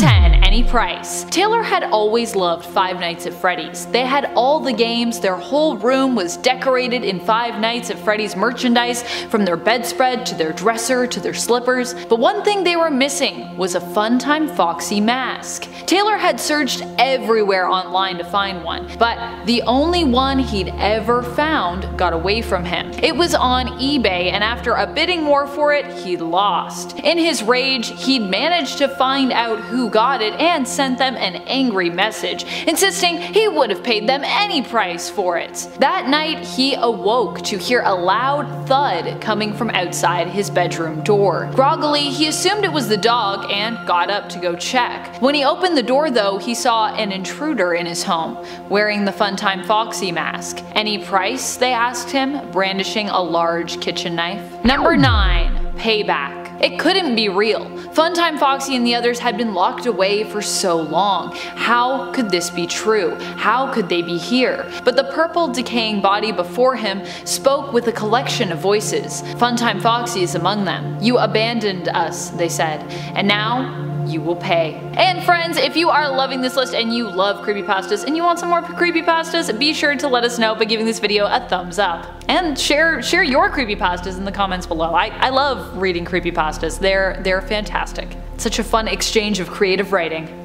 10. Any price. Taylor had always loved Five Nights at Freddy's. They had all the games, their whole room was decorated in Five Nights at Freddy's merchandise, from their bedspread to their dresser to their slippers, but one thing they were missing was a Funtime Foxy mask. Taylor had searched everywhere online to find one, but the only one he'd ever found got away from him. It was on eBay, and after a bidding war for it, he lost. In his rage, he'd managed to find out who got it and sent them an angry message, insisting he would have paid them any price for it. That night, he awoke to hear a loud thud coming from outside his bedroom door. Groggily, he assumed it was the dog and got up to go check. When he opened the door though, he saw an intruder in his home, wearing the Funtime Foxy mask. Any price? They asked him, brandishing a large kitchen knife. Number 9. Payback. It couldn't be real. Funtime Foxy and the others had been locked away for so long. How could this be true? How could they be here? But the purple decaying body before him spoke with a collection of voices. Funtime Foxy is among them. You abandoned us, they said, and now you will pay. And friends, if you are loving this list and you love creepypastas and you want some more creepypastas, be sure to let us know by giving this video a thumbs up. And share your creepypastas in the comments below. I love reading creepypastas. They're fantastic. Such a fun exchange of creative writing.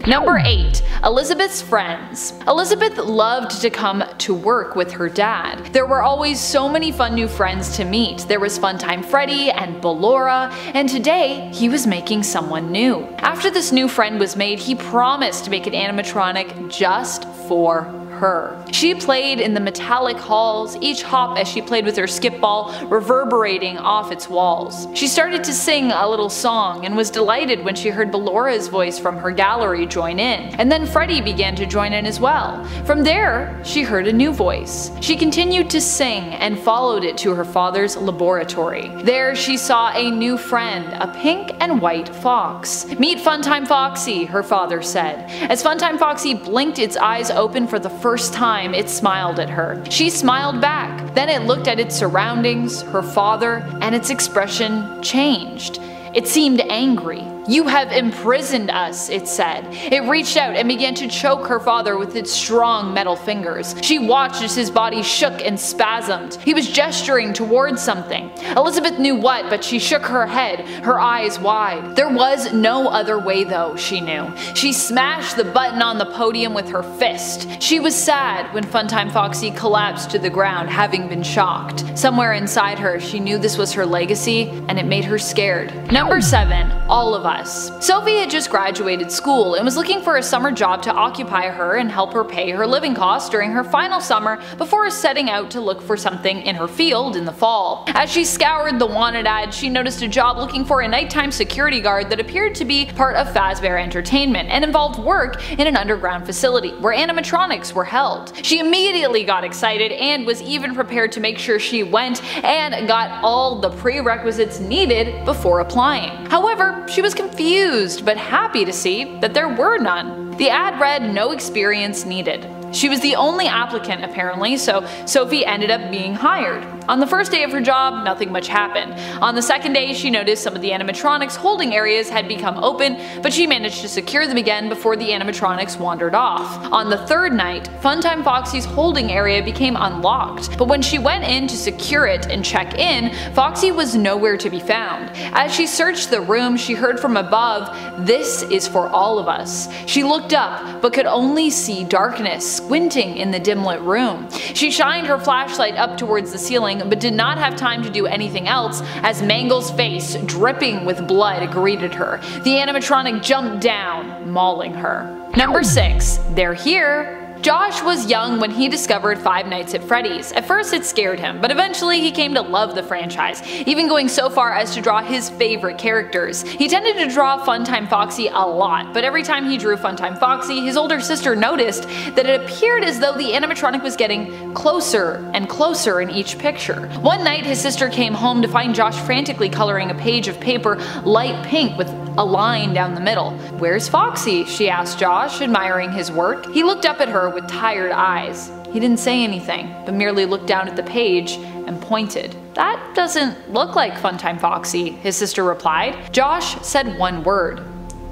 Number 8. Elizabeth's friends. Elizabeth loved to come to work with her dad. There were always so many fun new friends to meet. There was Funtime Freddy and Ballora, and today he was making someone new. After this new friend was made, he promised to make an animatronic just for her. She played in the metallic halls, each hop as she played with her skip ball reverberating off its walls. She started to sing a little song and was delighted when she heard Ballora's voice from her gallery join in, and then Freddy began to join in as well. From there, she heard a new voice. She continued to sing and followed it to her father's laboratory. There she saw a new friend, a pink and white fox. Meet Funtime Foxy, her father said. As Funtime Foxy blinked its eyes open for the first time, it smiled at her. She smiled back. Then it looked at its surroundings, her father, and its expression changed. It seemed angry. You have imprisoned us, it said. It reached out and began to choke her father with its strong metal fingers. She watched as his body shook and spasmed. He was gesturing towards something. Elizabeth knew what, but she shook her head, her eyes wide. There was no other way though, she knew. She smashed the button on the podium with her fist. She was sad when Funtime Foxy collapsed to the ground, having been shocked. Somewhere inside her, she knew this was her legacy, and it made her scared. Number 7. All of Us. Sophie had just graduated school and was looking for a summer job to occupy her and help her pay her living costs during her final summer before setting out to look for something in her field in the fall. As she scoured the wanted ad, she noticed a job looking for a nighttime security guard that appeared to be part of Fazbear Entertainment and involved work in an underground facility where animatronics were held. She immediately got excited and was even prepared to make sure she went and got all the prerequisites needed before applying. However, she was confused but happy to see that there were none. The ad read no experience needed. She was the only applicant apparently, so Sophie ended up being hired. On the first day of her job, nothing much happened. On the second day, she noticed some of the animatronics holding areas had become open, but she managed to secure them again before the animatronics wandered off. On the third night, Funtime Foxy's holding area became unlocked, but when she went in to secure it and check in, Foxy was nowhere to be found. As she searched the room, she heard from above, "This is for all of us." She looked up, but could only see darkness squinting in the dim-lit room. She shined her flashlight up towards the ceiling, but did not have time to do anything else as Mangle's face, dripping with blood, greeted her. The animatronic jumped down, mauling her. Number 6. They're here. Josh was young when he discovered Five Nights at Freddy's. At first it scared him, but eventually he came to love the franchise, even going so far as to draw his favorite characters. He tended to draw Funtime Foxy a lot, but every time he drew Funtime Foxy, his older sister noticed that it appeared as though the animatronic was getting closer and closer in each picture. One night his sister came home to find Josh frantically coloring a page of paper light pink with a line down the middle. "Where's Foxy?" she asked Josh, admiring his work. He looked up at her with tired eyes. He didn't say anything, but merely looked down at the page and pointed. "That doesn't look like Funtime Foxy," his sister replied. Josh said one word.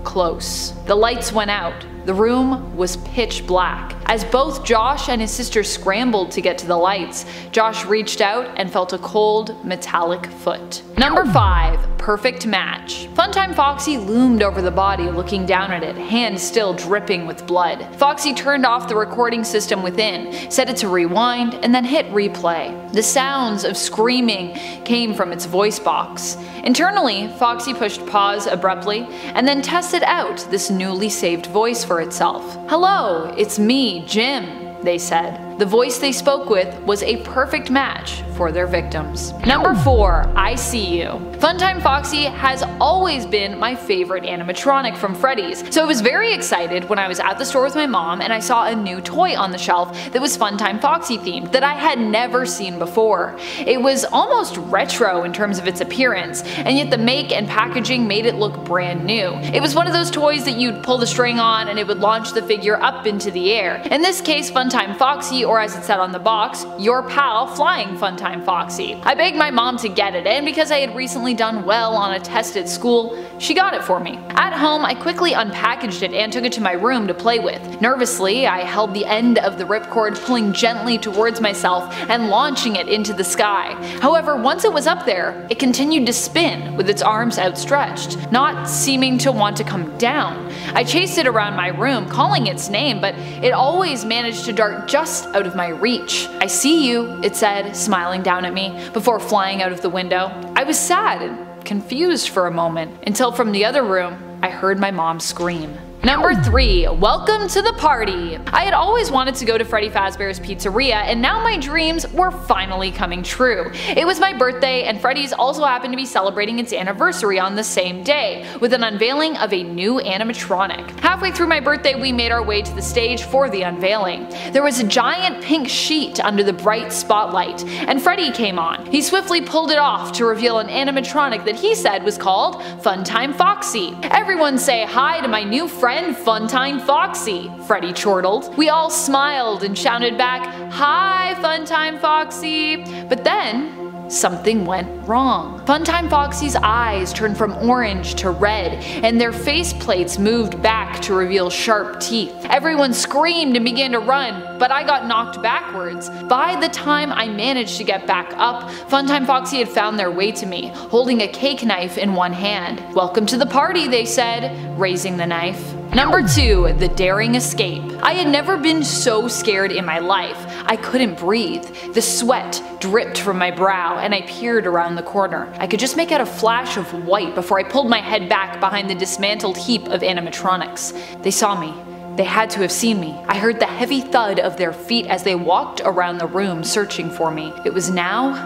close. The lights went out. The room was pitch black. As both Josh and his sister scrambled to get to the lights, Josh reached out and felt a cold, metallic foot. Number 5. Perfect match. Funtime Foxy loomed over the body, looking down at it, hands still dripping with blood. Foxy turned off the recording system within, set it to rewind, and then hit replay. The sounds of screaming came from its voice box. Internally, Foxy pushed pause abruptly, and then tested out this newly saved voice for itself. "Hello, it's me, Jim," they said. The voice they spoke with was a perfect match for their victims. Number 4. I See You. Funtime Foxy has always been my favorite animatronic from Freddy's, so I was very excited when I was at the store with my mom and I saw a new toy on the shelf that was Funtime Foxy themed that I had never seen before. It was almost retro in terms of its appearance, and yet the make and packaging made it look brand new. It was one of those toys that you'd pull the string on and it would launch the figure up into the air. In this case, Funtime Foxy, or as it said on the box, your pal Flying Funtime Foxy. I begged my mom to get it, and because I had recently done well on a test at school, she got it for me. At home, I quickly unpackaged it and took it to my room to play with. Nervously, I held the end of the ripcord, pulling gently towards myself and launching it into the sky. However, once it was up there, it continued to spin with its arms outstretched, not seeming to want to come down. I chased it around my room, calling its name, but it always managed to dart just out of my reach. "I see you," it said, smiling down at me, before flying out of the window. I was sad and confused for a moment, until from the other room, I heard my mom scream. Number 3. Welcome to the party. I had always wanted to go to Freddy Fazbear's Pizzeria, and now my dreams were finally coming true. It was my birthday, and Freddy's also happened to be celebrating its anniversary on the same day, with an unveiling of a new animatronic. Halfway through my birthday, we made our way to the stage for the unveiling. There was a giant pink sheet under the bright spotlight, and Freddy came on. He swiftly pulled it off to reveal an animatronic that he said was called Funtime Foxy. "Everyone say hi to my new friend Funtime Foxy," Freddy chortled. We all smiled and shouted back, "Hi, Funtime Foxy!" But then, something went wrong. Funtime Foxy's eyes turned from orange to red, and their face plates moved back to reveal sharp teeth. Everyone screamed and began to run, but I got knocked backwards. By the time I managed to get back up, Funtime Foxy had found their way to me, holding a cake knife in one hand. "Welcome to the party," they said, raising the knife. Number 2. The Daring Escape. I had never been so scared in my life. I couldn't breathe. The sweat dripped from my brow, and I peered around the corner. I could just make out a flash of white before I pulled my head back behind the dismantled heap of animatronics. They saw me. They had to have seen me. I heard the heavy thud of their feet as they walked around the room searching for me. It was now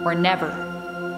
or never,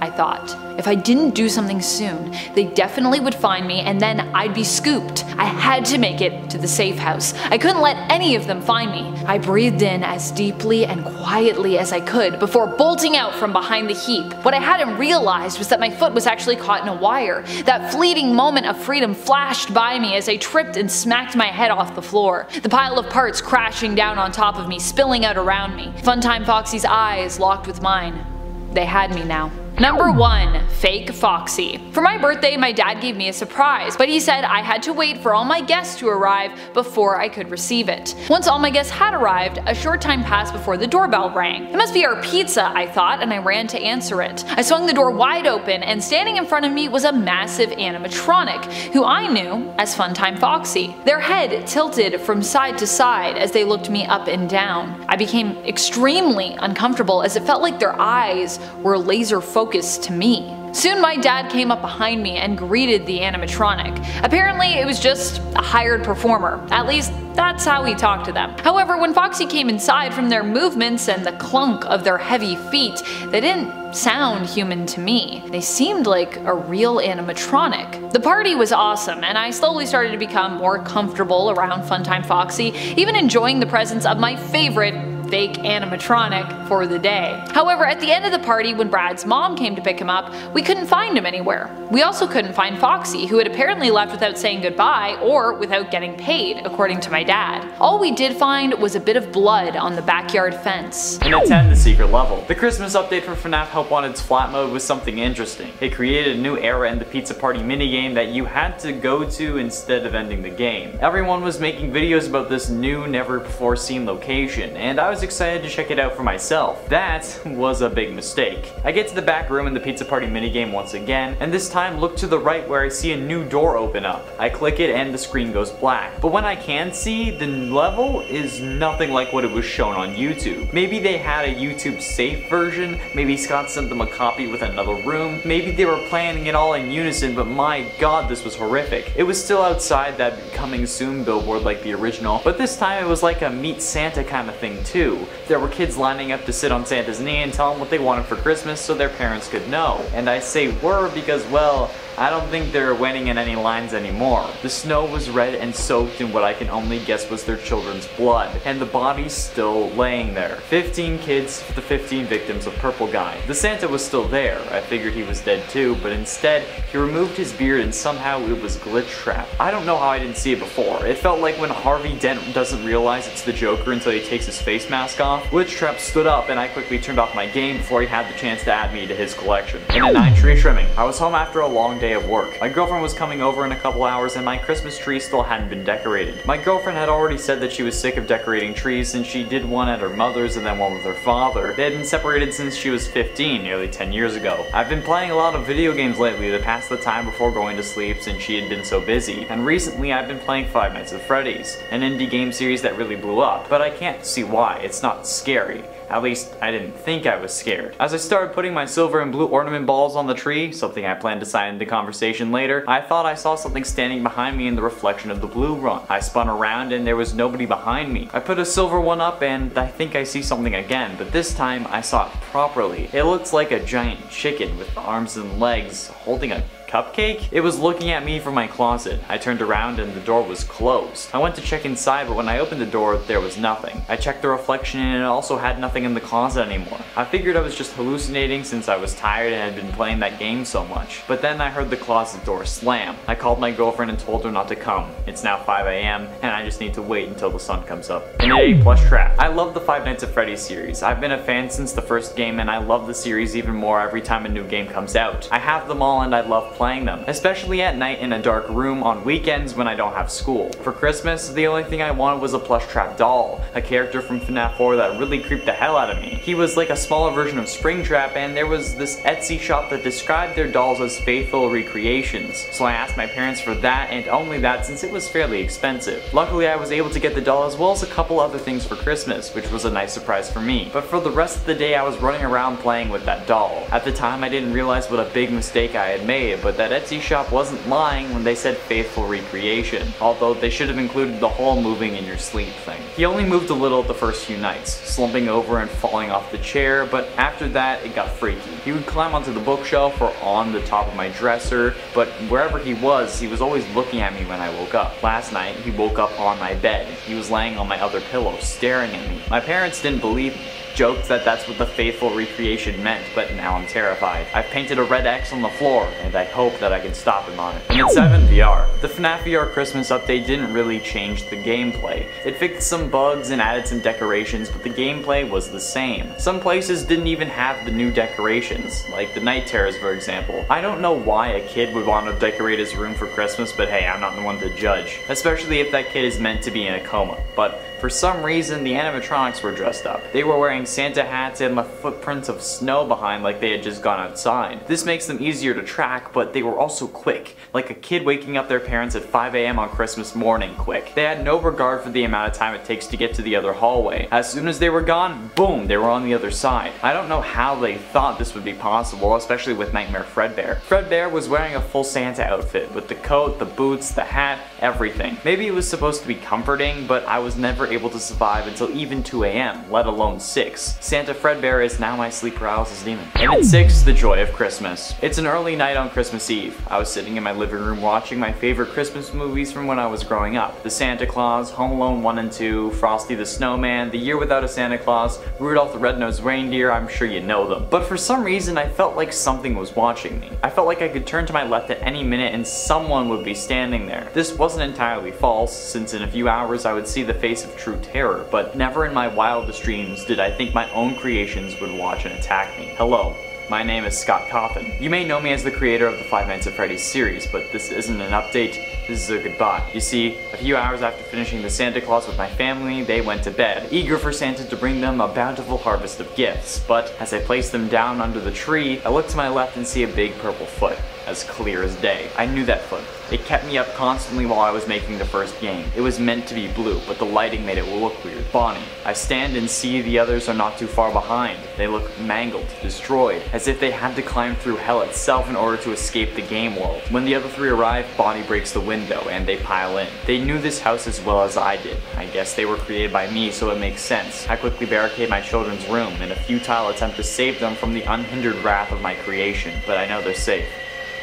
I thought. If I didn't do something soon, they definitely would find me, and then I'd be scooped. I had to make it to the safe house. I couldn't let any of them find me. I breathed in as deeply and quietly as I could before bolting out from behind the heap. What I hadn't realized was that my foot was actually caught in a wire. That fleeting moment of freedom flashed by me as I tripped and smacked my head off the floor. The pile of parts crashing down on top of me, spilling out around me. Funtime Foxy's eyes locked with mine. They had me now. Number 1. Fake Foxy. For my birthday, my dad gave me a surprise, but he said I had to wait for all my guests to arrive before I could receive it. Once all my guests had arrived, a short time passed before the doorbell rang. It must be our pizza, I thought, and I ran to answer it. I swung the door wide open, and standing in front of me was a massive animatronic, who I knew as Funtime Foxy. Their head tilted from side to side as they looked me up and down. I became extremely uncomfortable as it felt like their eyes were laser focused to me. Soon my dad came up behind me and greeted the animatronic. Apparently it was just a hired performer, at least that's how he talked to them. However, when Foxy came inside, from their movements and the clunk of their heavy feet, they didn't sound human to me. They seemed like a real animatronic. The party was awesome, and I slowly started to become more comfortable around Funtime Foxy, even enjoying the presence of my favorite fake animatronic for the day. However, at the end of the party, when Brad's mom came to pick him up, we couldn't find him anywhere. We also couldn't find Foxy, who had apparently left without saying goodbye or without getting paid, according to my dad. All we did find was a bit of blood on the backyard fence. And at 10, the secret level. The Christmas update for FNAF Help Wanted's flat mode was something interesting. It created a new era in the pizza party minigame that you had to go to instead of ending the game. Everyone was making videos about this new, never before seen location, and I was excited to check it out for myself. That was a big mistake. I get to the back room in the pizza party minigame once again, and this time look to the right where I see a new door open up. I click it and the screen goes black. But when I can see, the level is nothing like what it was shown on YouTube. Maybe they had a YouTube safe version, maybe Scott sent them a copy with another room, maybe they were planning it all in unison, but my god, this was horrific. It was still outside that coming soon billboard like the original, but this time it was like a meet Santa kind of thing too. There were kids lining up to sit on Santa's knee and tell him what they wanted for Christmas so their parents could know. And I say were because, well, I don't think they're waiting in any lines anymore. The snow was red and soaked in what I can only guess was their children's blood, and the body's still laying there. 15 kids for the 15 victims of Purple Guy. The Santa was still there. I figured he was dead too, but instead, he removed his beard and somehow it was glitch trapped. I don't know how I didn't see it before. It felt like when Harvey Dent doesn't realize it's the Joker until he takes his face mask off. Glitch Trap stood up and I quickly turned off my game before he had the chance to add me to his collection. And a 9 tree trimming. I was home after a long day of work. My girlfriend was coming over in a couple hours and my Christmas tree still hadn't been decorated. My girlfriend had already said that she was sick of decorating trees since she did one at her mother's and then one with her father. They had been separated since she was 15, nearly 10 years ago. I've been playing a lot of video games lately to pass the time before going to sleep since she had been so busy. And recently I've been playing Five Nights at Freddy's, an indie game series that really blew up. But I can't see why. It's not scary. At least, I didn't think I was scared. As I started putting my silver and blue ornament balls on the tree, something I plan to sign into conversation later, I thought I saw something standing behind me in the reflection of the blue one. I spun around and there was nobody behind me. I put a silver one up and I think I see something again, but this time I saw it properly. It looks like a giant chicken with arms and legs holding a cupcake? It was looking at me from my closet. I turned around and the door was closed. I went to check inside, but when I opened the door, there was nothing. I checked the reflection and it also had nothing in the closet anymore. I figured I was just hallucinating since I was tired and had been playing that game so much. But then I heard the closet door slam. I called my girlfriend and told her not to come. It's now 5 AM and I just need to wait until the sun comes up. And an A+ trap. I love the Five Nights at Freddy's series. I've been a fan since the first game and I love the series even more every time a new game comes out. I have them all and I love playing them, especially at night in a dark room on weekends when I don't have school. For Christmas, the only thing I wanted was a plush trap doll, a character from FNAF 4 that really creeped the hell out of me. He was like a smaller version of Springtrap, and there was this Etsy shop that described their dolls as faithful recreations, so I asked my parents for that and only that since it was fairly expensive. Luckily I was able to get the doll as well as a couple other things for Christmas, which was a nice surprise for me. But for the rest of the day I was running around playing with that doll. At the time I didn't realize what a big mistake I had made, but that Etsy shop wasn't lying when they said faithful recreation, although they should have included the whole moving in your sleep thing. He only moved a little the first few nights, slumping over and falling off the chair, but after that it got freaky. He would climb onto the bookshelf or on the top of my dresser, but wherever he was always looking at me when I woke up. Last night he woke up on my bed. He was laying on my other pillow staring at me. My parents didn't believe me. Joked that that's what the faithful recreation meant, but now I'm terrified. I've painted a red X on the floor, and I hope that I can stop him on it. And at 7, VR. The FNAF VR Christmas update didn't really change the gameplay. It fixed some bugs and added some decorations, but the gameplay was the same. Some places didn't even have the new decorations, like the night terrors for example. I don't know why a kid would want to decorate his room for Christmas, but hey, I'm not the one to judge. Especially if that kid is meant to be in a coma. But for some reason, the animatronics were dressed up. They were wearing Santa hats and left footprints of snow behind like they had just gone outside. This makes them easier to track, but they were also quick, like a kid waking up their parents at 5 AM on Christmas morning quick. They had no regard for the amount of time it takes to get to the other hallway. As soon as they were gone, boom, they were on the other side. I don't know how they thought this would be possible, especially with Nightmare Fredbear. Fredbear was wearing a full Santa outfit, with the coat, the boots, the hat, everything. Maybe it was supposed to be comforting, but I was never able to survive until even 2 a.m., let alone 6. Santa Fredbear is now my sleep paralysis demon. And at 6, the joy of Christmas. It's an early night on Christmas Eve. I was sitting in my living room watching my favorite Christmas movies from when I was growing up. The Santa Claus, Home Alone 1 and 2, Frosty the Snowman, The Year Without a Santa Claus, Rudolph the Red-Nosed Reindeer, I'm sure you know them. But for some reason, I felt like something was watching me. I felt like I could turn to my left at any minute and someone would be standing there. This wasn't entirely false, since in a few hours I would see the face of true terror, but never in my wildest dreams did I think my own creations would watch and attack me. Hello. My name is Scott Coffin. You may know me as the creator of the Five Nights at Freddy's series, but this isn't an update, this is a goodbye. You see, a few hours after finishing the Santa Claus with my family, they went to bed, eager for Santa to bring them a bountiful harvest of gifts. But as I placed them down under the tree, I look to my left and see a big purple foot, as clear as day. I knew that foot. It kept me up constantly while I was making the first game. It was meant to be blue, but the lighting made it look weird. Bonnie. I stand and see the others are not too far behind. They look mangled, destroyed, as if they had to climb through hell itself in order to escape the game world. When the other 3 arrive, Bonnie breaks the window and they pile in. They knew this house as well as I did. I guess they were created by me, so it makes sense. I quickly barricade my children's room in a futile attempt to save them from the unhindered wrath of my creation, but I know they're safe.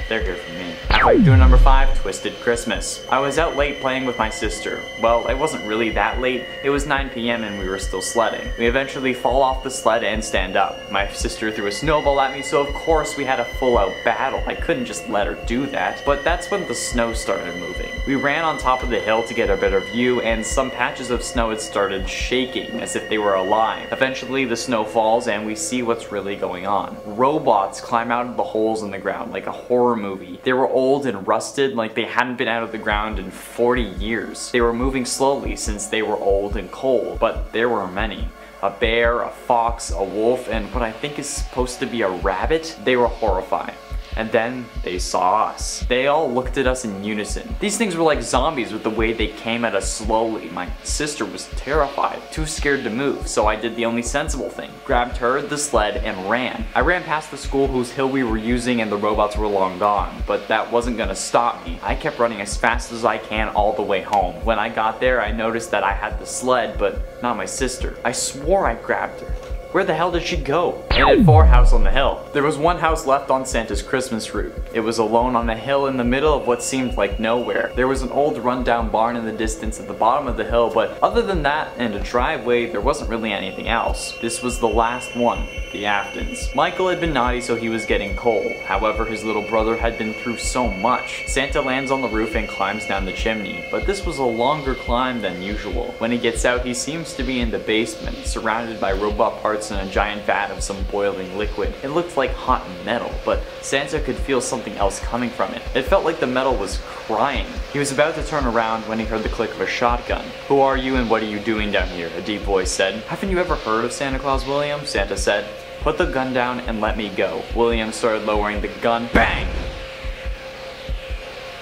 They're here for me. Alright, doing number 5, Twisted Christmas. I was out late playing with my sister. Well, it wasn't really that late. It was 9 p.m. and we were still sledding. We eventually fall off the sled and stand up. My sister threw a snowball at me, so of course we had a full-out battle. I couldn't just let her do that. But that's when the snow started moving. We ran on top of the hill to get a better view, and some patches of snow had started shaking as if they were alive. Eventually the snow falls and we see what's really going on. Robots climb out of the holes in the ground like a horror movie. They were old and rusted, like they hadn't been out of the ground in 40 years. They were moving slowly since they were old and cold, but there were many. A bear, a fox, a wolf, and what I think is supposed to be a rabbit. They were horrifying. And then they saw us. They all looked at us in unison. These things were like zombies with the way they came at us slowly. My sister was terrified, too scared to move, so I did the only sensible thing. Grabbed her, the sled, and ran. I ran past the school whose hill we were using and the robots were long gone, but that wasn't gonna stop me. I kept running as fast as I can all the way home. When I got there, I noticed that I had the sled, but not my sister. I swore I grabbed her. Where the hell did she go? It had 4 houses on the hill. There was 1 house left on Santa's Christmas route. It was alone on a hill in the middle of what seemed like nowhere. There was an old rundown barn in the distance at the bottom of the hill, but other than that and a driveway, there wasn't really anything else. This was the last one, the Aftons. Michael had been naughty, so he was getting coal. However, his little brother had been through so much. Santa lands on the roof and climbs down the chimney, but this was a longer climb than usual. When he gets out, he seems to be in the basement, surrounded by robot parts in a giant vat of some boiling liquid. It looked like hot metal, but Santa could feel something else coming from it. It felt like the metal was crying. He was about to turn around when he heard the click of a shotgun. "Who are you and what are you doing down here?" a deep voice said. "Haven't you ever heard of Santa Claus, William?" Santa said. "Put the gun down and let me go." William started lowering the gun. Bang!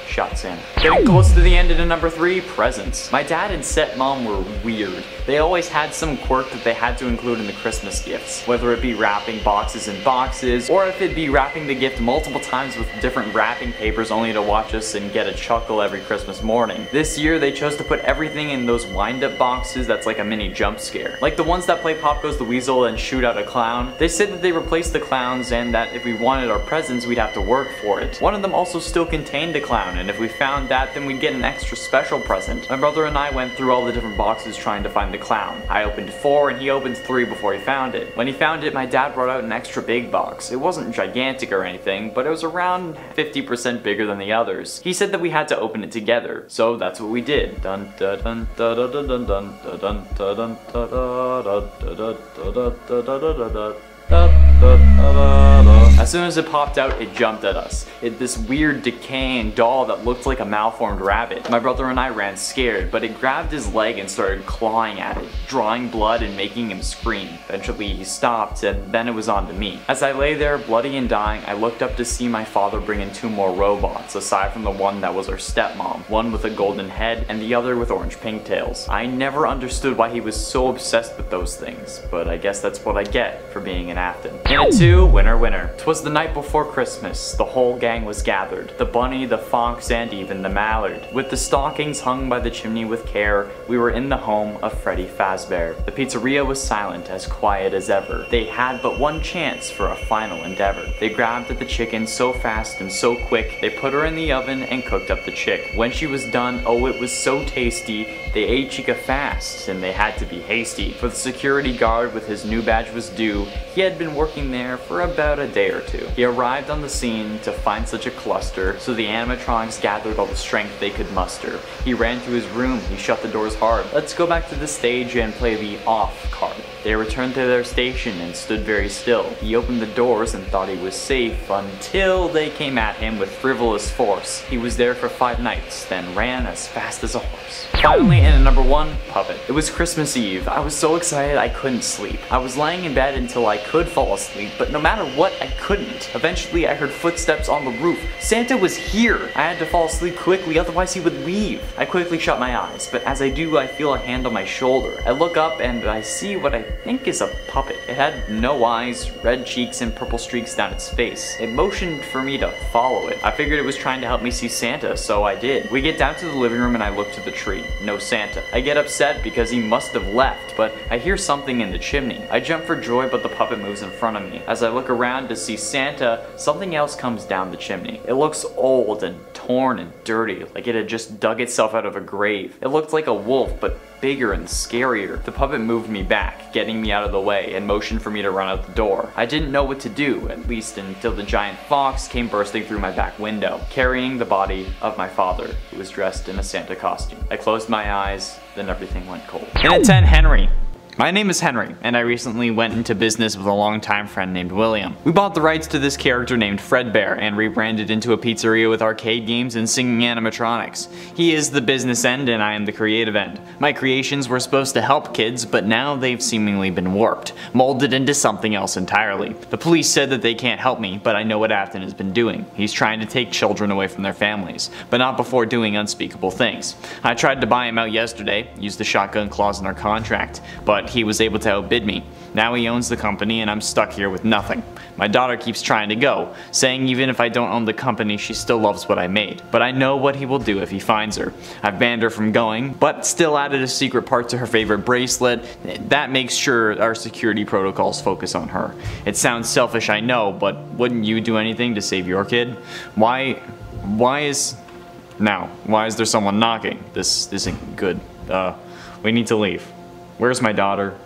Shot Santa. Getting close to the end into number 3, presents. My dad and stepmom were weird. They always had some quirk that they had to include in the Christmas gifts, whether it be wrapping boxes in boxes, or if it be wrapping the gift multiple times with different wrapping papers only to watch us and get a chuckle every Christmas morning. This year they chose to put everything in those wind-up boxes that's like a mini jump scare. Like the ones that play Pop Goes the Weasel and shoot out a clown. They said that they replaced the clowns and that if we wanted our presents we'd have to work for it. One of them also still contained a clown, and if we found that, then we'd get an extra special present. My brother and I went through all the different boxes trying to find the clown. I opened 4 and he opened 3 before he found it. When he found it, my dad brought out an extra big box. It wasn't gigantic or anything, but it was around 50% bigger than the others. He said that we had to open it together, so that's what we did. Dun dun dun dun dun dun dun dun dun dun dun. As soon as it popped out, it jumped at us. This weird decaying doll that looked like a malformed rabbit. My brother and I ran scared, but it grabbed his leg and started clawing at it, drawing blood and making him scream. Eventually he stopped, and then it was on to me. As I lay there, bloody and dying, I looked up to see my father bring in 2 more robots, aside from the one that was our stepmom, one with a golden head and the other with orange pigtails. I never understood why he was so obsessed with those things, but I guess that's what I get for being an Afton. And a 2, winner winner. 'Twas the night before Christmas. The whole gang was gathered, the bunny, the fox, and even the mallard. With the stockings hung by the chimney with care, we were in the home of Freddy Fazbear. The pizzeria was silent, as quiet as ever. They had but one chance for a final endeavor. They grabbed at the chicken so fast and so quick, they put her in the oven and cooked up the chick. When she was done, oh it was so tasty, they ate Chica fast, and they had to be hasty. For the security guard with his new badge was due. He had been working there for about a day or two. He arrived on the scene to find such a cluster, so the animatronics gathered all the strength they could muster. He ran to his room, he shut the doors hard. Let's go back to the stage and play the off card. They returned to their station and stood very still. He opened the doors and thought he was safe until they came at him with frivolous force. He was there for 5 nights, then ran as fast as a horse. Finally, in at number 1, Puppet. It was Christmas Eve. I was so excited I couldn't sleep. I was lying in bed until I could fall asleep, but no matter what, I couldn't. Eventually, I heard footsteps on the roof. Santa was here! I had to fall asleep quickly, otherwise he would leave. I quickly shut my eyes, but as I do, I feel a hand on my shoulder. I look up and I see what I think is a puppet. It had no eyes, red cheeks, and purple streaks down its face. It motioned for me to follow it. I figured it was trying to help me see Santa, so I did. We get down to the living room and I look to the tree. No Santa. I get upset because he must have left, but I hear something in the chimney. I jump for joy, but the puppet moves in front of me. As I look around to see Santa, something else comes down the chimney. It looks old and torn and dirty, like it had just dug itself out of a grave. It looked like a wolf, but bigger and scarier. The puppet moved me back, getting me out of the way, and motioned for me to run out the door. I didn't know what to do, at least until the giant fox came bursting through my back window, carrying the body of my father, who was dressed in a Santa costume. I closed my eyes, then everything went cold. In at 10, Henry. My name is Henry, and I recently went into business with a longtime friend named William. We bought the rights to this character named Fredbear and rebranded into a pizzeria with arcade games and singing animatronics. He is the business end and I am the creative end. My creations were supposed to help kids, but now they've seemingly been warped, molded into something else entirely. The police said that they can't help me, but I know what Afton has been doing. He's trying to take children away from their families, but not before doing unspeakable things. I tried to buy him out yesterday, used the shotgun clause in our contract, but he was able to outbid me. Now he owns the company and I'm stuck here with nothing. My daughter keeps trying to go, saying even if I don't own the company, she still loves what I made. But I know what he will do if he finds her. I've banned her from going, but still added a secret part to her favorite bracelet. That makes sure our security protocols focus on her. It sounds selfish, I know, but wouldn't you do anything to save your kid? Why is there someone knocking? This isn't good. We need to leave. Where's my daughter?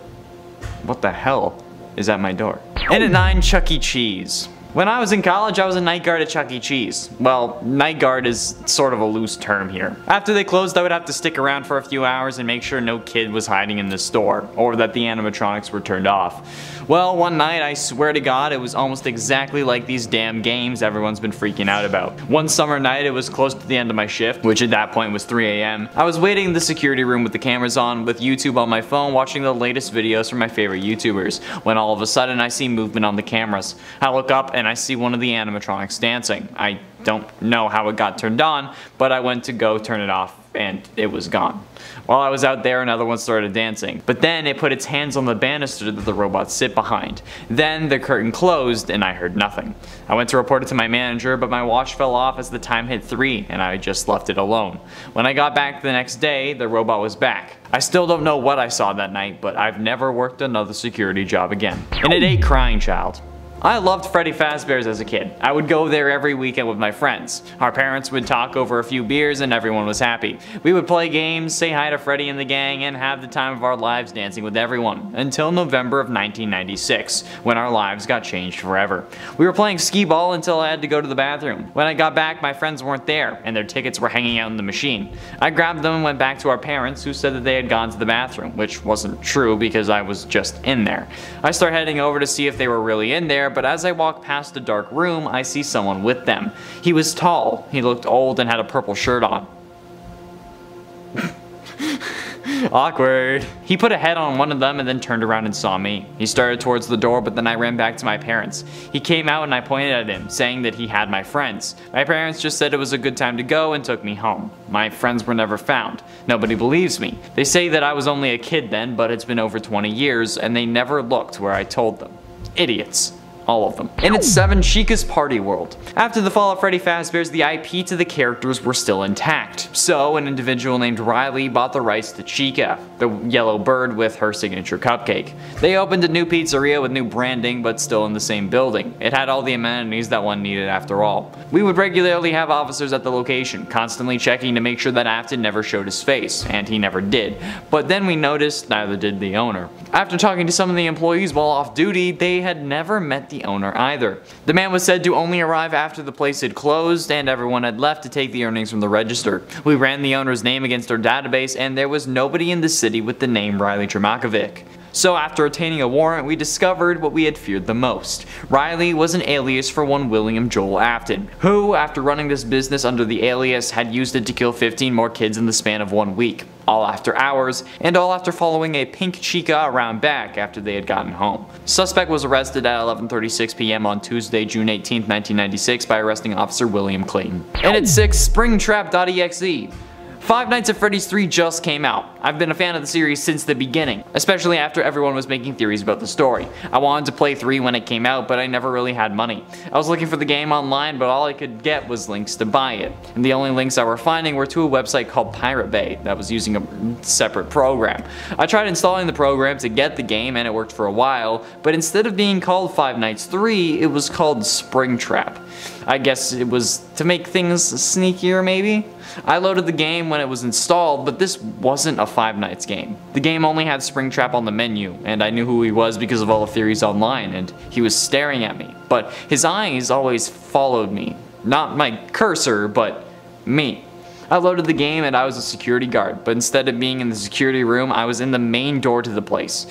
What the hell is at my door? And at 9, Chuck E. Cheese. When I was in college, I was a night guard at Chuck E. Cheese. Well, night guard is sort of a loose term here. After they closed, I would have to stick around for a few hours and make sure no kid was hiding in the store, or that the animatronics were turned off. Well, one night, I swear to God, it was almost exactly like these damn games everyone's been freaking out about. One summer night, it was close to the end of my shift, which at that point was 3 AM. I was waiting in the security room with the cameras on, with YouTube on my phone, watching the latest videos from my favorite YouTubers, when all of a sudden I see movement on the cameras. I look up and I see one of the animatronics dancing. I don't know how it got turned on, but I went to go turn it off and it was gone. While I was out there, another one started dancing. But then it put its hands on the banister that the robots sit behind. Then the curtain closed and I heard nothing. I went to report it to my manager, but my watch fell off as the time hit 3 and I just left it alone. When I got back the next day, the robot was back. I still don't know what I saw that night, but I've never worked another security job again. And it ain't Crying Child. I loved Freddy Fazbear's as a kid. I would go there every weekend with my friends. Our parents would talk over a few beers and everyone was happy. We would play games, say hi to Freddy and the gang, and have the time of our lives dancing with everyone. Until November of 1996, when our lives got changed forever. We were playing skee-ball until I had to go to the bathroom. When I got back, my friends weren't there, and their tickets were hanging out in the machine. I grabbed them and went back to our parents, who said that they had gone to the bathroom, which wasn't true because I was just in there. I start heading over to see if they were really in there, but as I walk past a dark room, I see someone with them. He was tall, he looked old and had a purple shirt on. Awkward. He put a head on one of them and then turned around and saw me. He started towards the door, but then I ran back to my parents. He came out and I pointed at him, saying that he had my friends. My parents just said it was a good time to go and took me home. My friends were never found. Nobody believes me. They say that I was only a kid then, but it's been over 20 years and they never looked where I told them. Idiots. All of them. And it's 7 Chica's Party World. After the fall of Freddy Fazbear's, the IP to the characters were still intact. So an individual named Riley bought the rights to Chica, the yellow bird with her signature cupcake. They opened a new pizzeria with new branding, but still in the same building. It had all the amenities that one needed after all. We would regularly have officers at the location, constantly checking to make sure that Afton never showed his face, and he never did. But then we noticed neither did the owner. After talking to some of the employees while off duty, they had never met the owner either. The man was said to only arrive after the place had closed and everyone had left to take the earnings from the register. We ran the owner's name against our database and there was nobody in the city with the name Riley Tremakovic. So after obtaining a warrant, we discovered what we had feared the most. Riley was an alias for one William Joel Afton, who, after running this business under the alias, had used it to kill 15 more kids in the span of 1 week. All after hours, and all after following a pink chica around back after they had gotten home. Suspect was arrested at 11:36 p.m. on Tuesday, June 18, 1996 by arresting Officer William Clayton. And at 6, Springtrap.exe. Five Nights at Freddy's 3 just came out. I've been a fan of the series since the beginning, especially after everyone was making theories about the story. I wanted to play 3 when it came out, but I never really had money. I was looking for the game online, but all I could get was links to buy it. And the only links I were finding were to a website called Pirate Bay that was using a separate program. I tried installing the program to get the game and it worked for a while, but instead of being called Five Nights 3, it was called Springtrap. I guess it was to make things sneakier maybe? I loaded the game when it was installed, but this wasn't a Five Nights game. The game only had Springtrap on the menu, and I knew who he was because of all the theories online, and he was staring at me. But his eyes always followed me. Not my cursor, but me. I loaded the game and I was a security guard, but instead of being in the security room, I was in the main door to the place.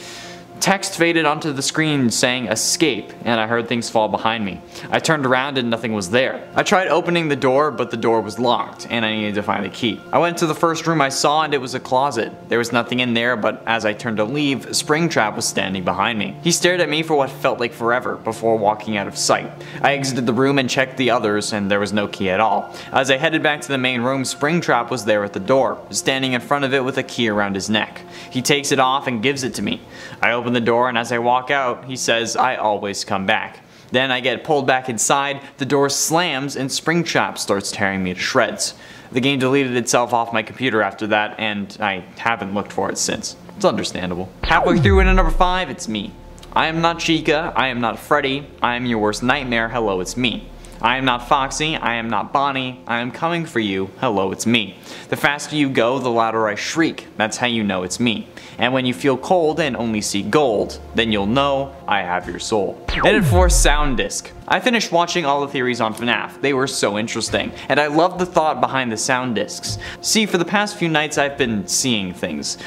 Text faded onto the screen saying escape, and I heard things fall behind me. I turned around and nothing was there. I tried opening the door, but the door was locked, and I needed to find the key. I went to the first room I saw and it was a closet. There was nothing in there, but as I turned to leave, Springtrap was standing behind me. He stared at me for what felt like forever before walking out of sight. I exited the room and checked the others, and there was no key at all. As I headed back to the main room, Springtrap was there at the door, standing in front of it with a key around his neck. He takes it off and gives it to me. I open the door and as I walk out, he says, "I always come back." Then I get pulled back inside, the door slams and Springtrap starts tearing me to shreds. The game deleted itself off my computer after that and I haven't looked for it since. It's understandable. Halfway through into number 5, it's me. I am not Chica, I am not Freddy, I am your worst nightmare, hello it's me. I am not Foxy, I am not Bonnie, I am coming for you, hello it's me. The faster you go, the louder I shriek, that's how you know it's me. And when you feel cold and only see gold, then you'll know I have your soul. And at 4, Sound Disc. I finished watching all the theories on FNAF, they were so interesting, and I loved the thought behind the sound discs. See, for the past few nights I've been seeing things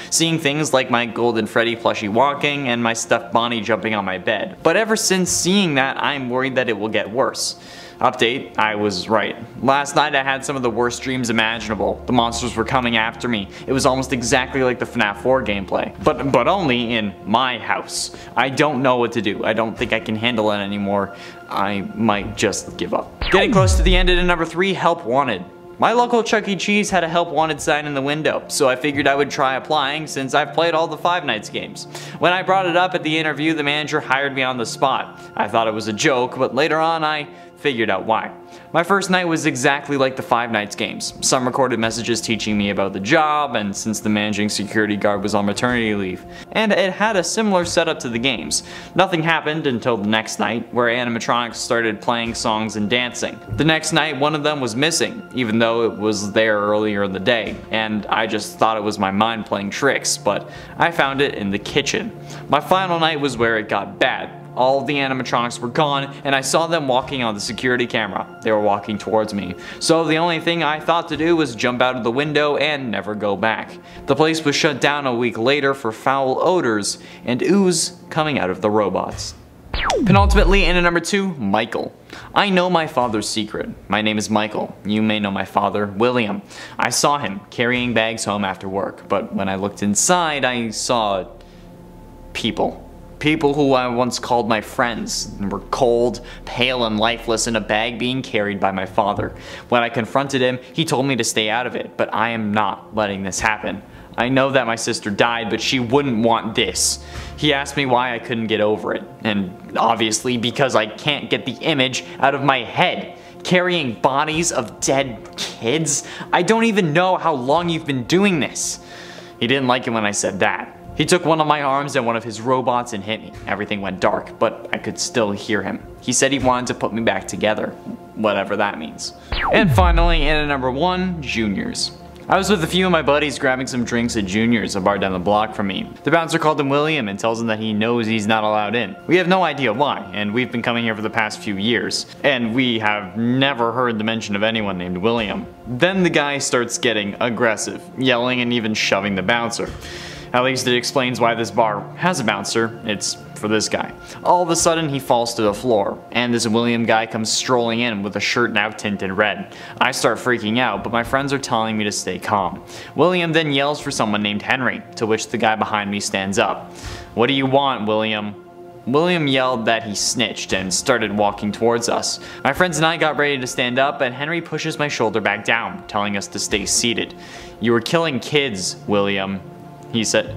like my golden Freddy plushie walking and my stuffed Bonnie jumping on my bed. But ever since seeing that, I'm worried that it will get worse. Update, I was right. Last night I had some of the worst dreams imaginable. The monsters were coming after me. It was almost exactly like the FNAF 4 gameplay. But only in my house. I don't know what to do. I don't think I can handle it anymore. I might just give up. Getting close to the end at number 3, Help Wanted. My local Chuck E. Cheese had a Help Wanted sign in the window, so I figured I would try applying since I've played all the Five Nights games. When I brought it up at the interview, the manager hired me on the spot. I thought it was a joke, but later on I figured out why. My first night was exactly like the Five Nights games. Some recorded messages teaching me about the job, and since the managing security guard was on maternity leave. And it had a similar setup to the games. Nothing happened until the next night, where animatronics started playing songs and dancing. The next night, one of them was missing, even though it was there earlier in the day, and I just thought it was my mind playing tricks, but I found it in the kitchen. My final night was where it got bad. All of the animatronics were gone, and I saw them walking on the security camera. They were walking towards me. So the only thing I thought to do was jump out of the window and never go back. The place was shut down a week later for foul odors and ooze coming out of the robots. Penultimately, in at number 2, Michael. I know my father's secret. My name is Michael. You may know my father, William. I saw him carrying bags home after work, but when I looked inside, I saw people. People who I once called my friends and were cold, pale, and lifeless in a bag being carried by my father. When I confronted him, he told me to stay out of it, but I am not letting this happen. I know that my sister died, but she wouldn't want this. He asked me why I couldn't get over it, and obviously because I can't get the image out of my head. Carrying bodies of dead kids? I don't even know how long you've been doing this. He didn't like it when I said that. He took one of my arms and one of his robots and hit me. Everything went dark, but I could still hear him. He said he wanted to put me back together, whatever that means. And finally, in at number 1, Juniors. I was with a few of my buddies grabbing some drinks at Juniors, a bar down the block from me. The bouncer called him William and tells him that he knows he's not allowed in. We have no idea why, and we've been coming here for the past few years, and we have never heard the mention of anyone named William. Then the guy starts getting aggressive, yelling and even shoving the bouncer. At least it explains why this bar has a bouncer. It's for this guy. All of a sudden he falls to the floor, and this William guy comes strolling in with a shirt now tinted red. I start freaking out, but my friends are telling me to stay calm. William then yells for someone named Henry, to which the guy behind me stands up. "What do you want, William?" William yelled that he snitched and started walking towards us. My friends and I got ready to stand up, and Henry pushes my shoulder back down, telling us to stay seated. "You were killing kids, William,"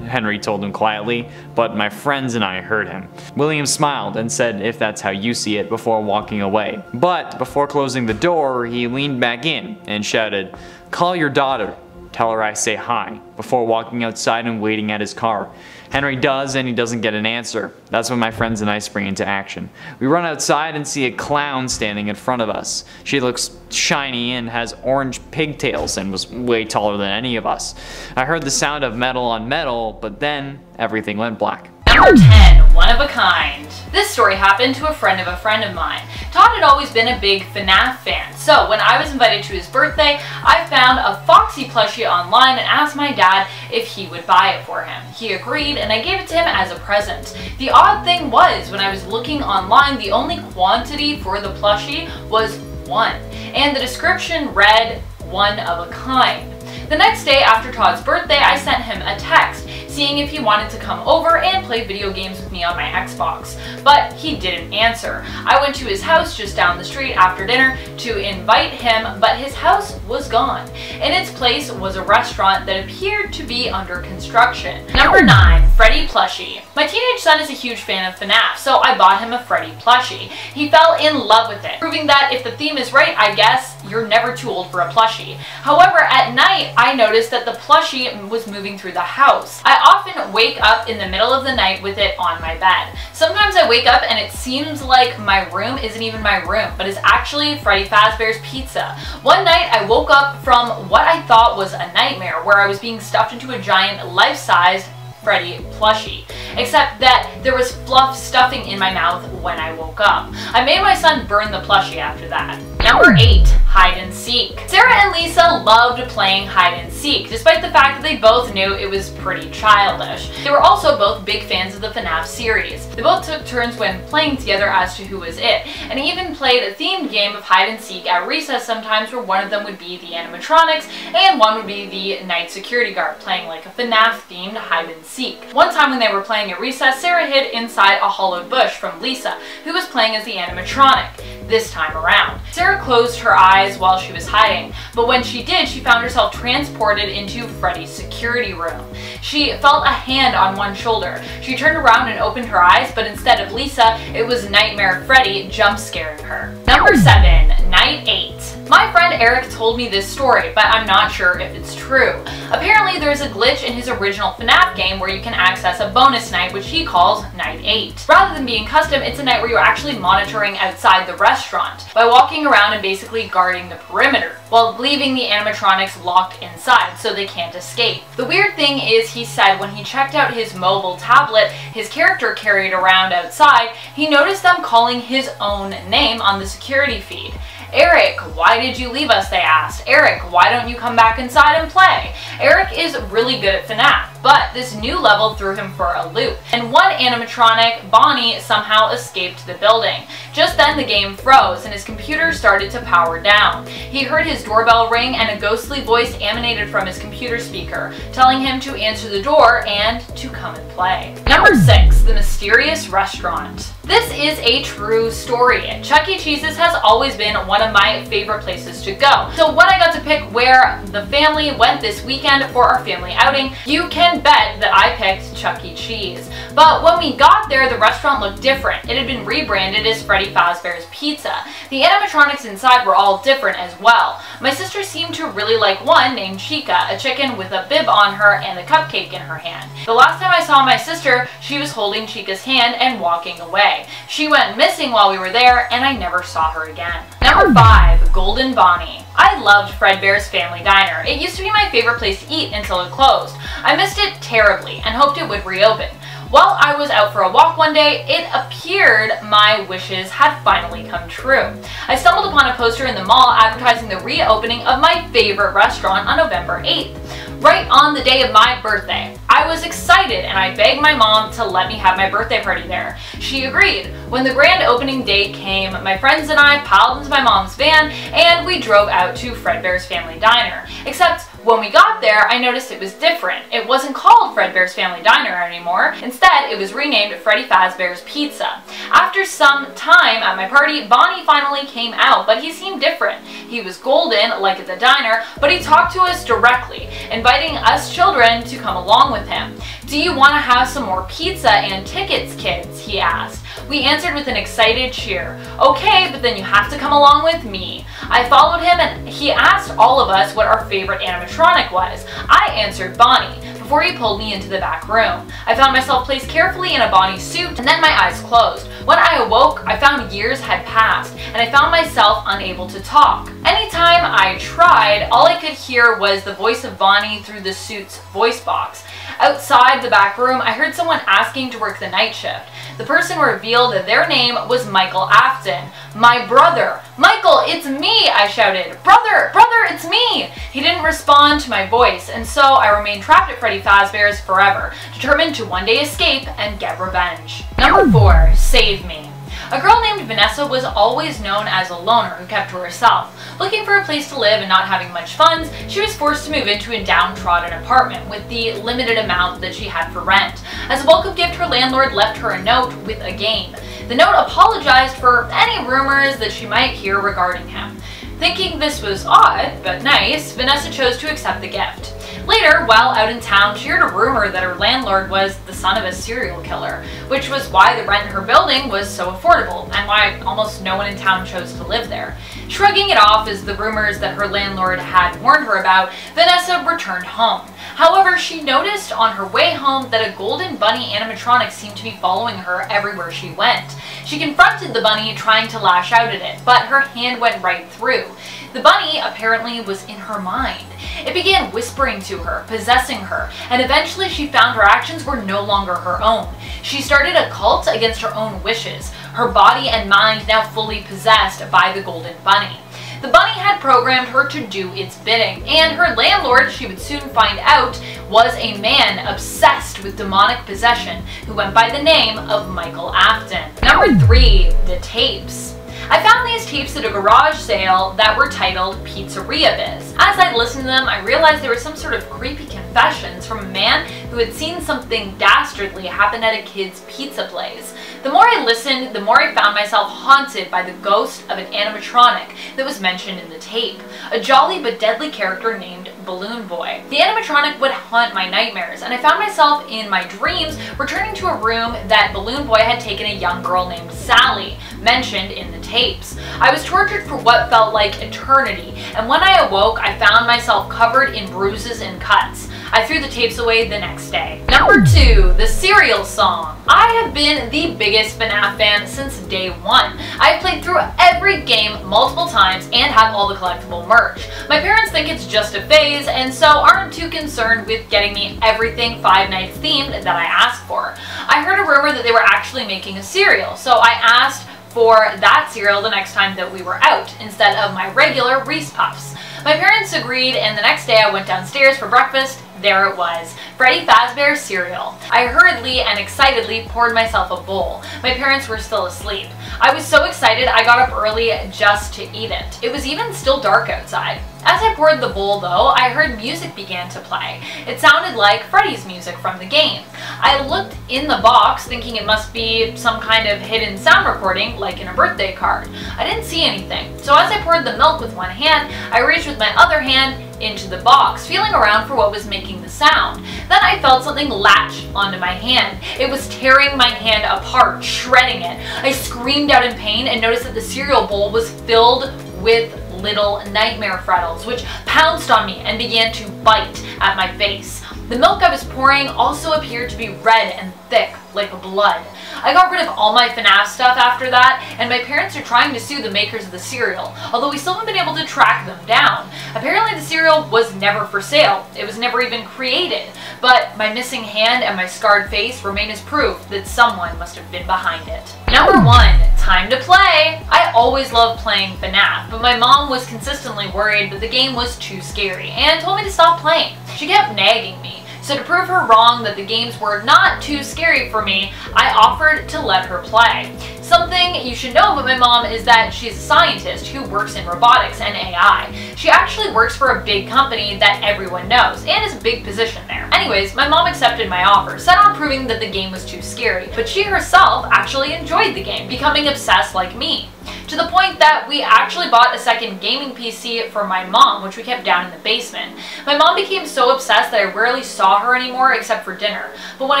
Henry told him quietly, but my friends and I heard him. William smiled and said if that's how you see it before walking away. But before closing the door, he leaned back in and shouted, "Call your daughter. Tell her I say hi," before walking outside and waiting at his car. Henry does, and he doesn't get an answer. That's when my friends and I spring into action. We run outside and see a clown standing in front of us. She looks shiny and has orange pigtails and was way taller than any of us. I heard the sound of metal on metal, but then everything went black. Number 10, one of a kind. This story happened to a friend of mine. Todd had always been a big FNAF fan, so when I was invited to his birthday, I found a Foxy plushie online and asked my dad if he would buy it for him. He agreed, and I gave it to him as a present. The odd thing was, when I was looking online, the only quantity for the plushie was 1, and the description read, "one of a kind." The next day after Todd's birthday, I sent him a text seeing if he wanted to come over and play video games with me on my Xbox, but he didn't answer. I went to his house just down the street after dinner to invite him, but his house was gone. In its place was a restaurant that appeared to be under construction. Number 9, Freddy plushie. My teenage son is a huge fan of FNAF, so I bought him a Freddy plushie. He fell in love with it, proving that if the theme is right, I guess, you're never too old for a plushie. However, at night, I noticed that the plushie was moving through the house. I often wake up in the middle of the night with it on my bed. Sometimes I wake up and it seems like my room isn't even my room, but is actually Freddy Fazbear's Pizza. One night I woke up from what I thought was a nightmare, where I was being stuffed into a giant life-sized Freddy plushie, except that there was fluff stuffing in my mouth when I woke up. I made my son burn the plushie after that. Number 8, hide and seek. Sarah and Lisa loved playing hide and seek, despite the fact that they both knew it was pretty childish. They were also both big fans of the FNAF series. They both took turns when playing together as to who was it, and even played a themed game of hide and seek at recess sometimes, where one of them would be the animatronics and one would be the night security guard, playing like a FNAF themed hide and seek. One time when they were playing at recess, Sarah hid inside a hollowed bush from Lisa, who was playing as the animatronic. This time around, Sarah closed her eyes while she was hiding, but when she did, she found herself transported into Freddy's security room. She felt a hand on one shoulder. She turned around and opened her eyes, but instead of Lisa, it was Nightmare Freddy jump scaring her. Number 7, Night 8. My friend Eric told me this story, but I'm not sure if it's true. Apparently there's a glitch in his original FNAF game where you can access a bonus night, which he calls Night 8. Rather than being custom, it's a night where you're actually monitoring outside the restaurant by walking around and basically guarding the perimeter, while leaving the animatronics locked inside so they can't escape. The weird thing is, he said when he checked out his mobile tablet his character carried around outside, he noticed them calling his own name on the security feed. "Eric, why did you leave us?" they asked. "Eric, why don't you come back inside and play?" Eric is really good at FNAF, but this new level threw him for a loop, and one animatronic, Bonnie, somehow escaped the building. Just then the game froze and his computer started to power down. He heard his doorbell ring and a ghostly voice emanated from his computer speaker, telling him to answer the door and to come and play. Number 6. The Mysterious Restaurant. This is a true story. Chuck E. Cheese's has always been one of my favorite places to go. So when I got to pick where the family went this weekend for our family outing, you can bet that I picked Chuck E. Cheese. But when we got there, the restaurant looked different. It had been rebranded as Freddy Fazbear's Pizza. The animatronics inside were all different as well. My sister seemed to really like one named Chica, a chicken with a bib on her and a cupcake in her hand. The last time I saw my sister, she was holding Chica's hand and walking away. She went missing while we were there, and I never saw her again. Number 5. Golden Bonnie. I loved Fredbear's Family Diner. It used to be my favorite place to eat until it closed. I missed it terribly and hoped it would reopen. While I was out for a walk one day, it appeared my wishes had finally come true. I stumbled upon a poster in the mall advertising the reopening of my favorite restaurant on November 8th, right on the day of my birthday. I was excited and I begged my mom to let me have my birthday party there. She agreed. When the grand opening date came, my friends and I piled into my mom's van and we drove out to Fredbear's Family Diner. Except when we got there, I noticed it was different. It wasn't called Fredbear's Family Diner anymore. Instead, it was renamed Freddy Fazbear's Pizza. After some time at my party, Bonnie finally came out, but he seemed different. He was golden, like at the diner, but he talked to us directly, inviting us children to come along with him. "Do you want to have some more pizza and tickets, kids?" he asked. We answered with an excited cheer. "Okay, but then you have to come along with me." I followed him and he asked all of us what our favorite animatronic was. I answered Bonnie, before he pulled me into the back room. I found myself placed carefully in a Bonnie suit and then my eyes closed. When I awoke, I found years had passed and I found myself unable to talk. Anytime I tried, all I could hear was the voice of Bonnie through the suit's voice box. Outside the back room, I heard someone asking to work the night shift. The person revealed that their name was Michael Afton. "My brother." "Michael, it's me!" I shouted. "Brother, brother, it's me!" He didn't respond to my voice, and so I remained trapped at Freddy Fazbear's forever, determined to one day escape and get revenge. Number 4. Save Me. A girl named Vanessa was always known as a loner who kept to herself. Looking for a place to live and not having much funds, she was forced to move into a downtrodden apartment with the limited amount that she had for rent. As a welcome gift, her landlord left her a note with a game. The note apologized for any rumors that she might hear regarding him. Thinking this was odd, but nice, Vanessa chose to accept the gift. Later, while out in town, she heard a rumor that her landlord was the son of a serial killer, which was why the rent in her building was so affordable, and why almost no one in town chose to live there. Shrugging it off as the rumors that her landlord had warned her about, Vanessa returned home. However, she noticed on her way home that a golden bunny animatronic seemed to be following her everywhere she went. She confronted the bunny, trying to lash out at it, but her hand went right through. The bunny apparently was in her mind. It began whispering to her, possessing her, and eventually she found her actions were no longer her own. She started a cult against her own wishes, her body and mind now fully possessed by the golden bunny. The bunny had programmed her to do its bidding, and her landlord, she would soon find out, was a man obsessed with demonic possession who went by the name of Michael Afton. Number 3. The Tapes. I found these tapes at a garage sale that were titled Pizzeria Biz. As I listened to them, I realized they were some sort of creepy confessions from a man who had seen something dastardly happen at a kid's pizza place. The more I listened, the more I found myself haunted by the ghost of an animatronic that was mentioned in the tape, a jolly but deadly character named Balloon Boy. The animatronic would haunt my nightmares, and I found myself in my dreams returning to a room that Balloon Boy had taken a young girl named Sally, mentioned in the tapes. I was tortured for what felt like eternity, and when I awoke, I found myself covered in bruises and cuts. I threw the tapes away the next day. Number 2. The Cereal Song. I have been the biggest FNAF fan since day one. I've played through every game multiple times and have all the collectible merch. My parents think it's just a phase and so aren't too concerned with getting me everything Five Nights themed that I asked for. I heard a rumor that they were actually making a cereal, so I asked for that cereal the next time that we were out, instead of my regular Reese Puffs. My parents agreed, and the next day I went downstairs for breakfast. there it was, Freddy Fazbear's cereal. I hurriedly and excitedly poured myself a bowl. My parents were still asleep. I was so excited I got up early just to eat it. It was even still dark outside. As I poured the bowl though, I heard music began to play. It sounded like Freddy's music from the game. I looked in the box thinking it must be some kind of hidden sound recording like in a birthday card. I didn't see anything, so as I poured the milk with one hand, I reached with my other hand into the box, feeling around for what was making the sound. Then I felt something latch onto my hand. It was tearing my hand apart, shredding it. I screamed out in pain and noticed that the cereal bowl was filled with little nightmare Freddles, which pounced on me and began to bite at my face. The milk I was pouring also appeared to be red and thick, like blood. I got rid of all my FNAF stuff after that, and my parents are trying to sue the makers of the cereal, although we still haven't been able to track them down. Apparently the cereal was never for sale. It was never even created. But my missing hand and my scarred face remain as proof that someone must have been behind it. Number 1. Time to play! I always loved playing FNAF, but my mom was consistently worried that the game was too scary and told me to stop playing. She kept nagging me. So to prove her wrong that the games were not too scary for me, I offered to let her play. Something you should know about my mom is that she's a scientist who works in robotics and AI. She actually works for a big company that everyone knows, and is a big position there. Anyways, my mom accepted my offer, set on proving that the game was too scary, but she herself actually enjoyed the game, becoming obsessed like me. To the point that we actually bought a second gaming PC for my mom, which we kept down in the basement. My mom became so obsessed that I rarely saw her anymore except for dinner. But when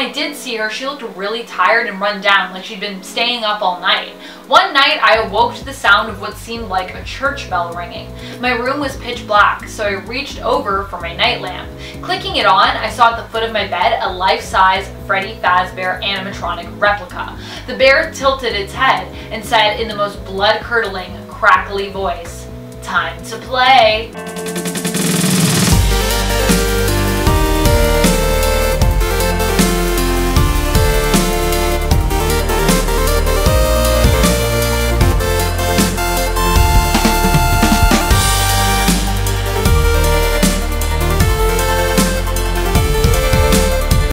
I did see her, she looked really tired and run down, like she'd been staying up all night. One night, I awoke to the sound of what seemed like a church bell ringing. My room was pitch black, so I reached over for my night lamp. Clicking it on, I saw at the foot of my bed a life-size Freddy Fazbear animatronic replica. The bear tilted its head and said in the most blood-curdling, crackly voice, "Time to play."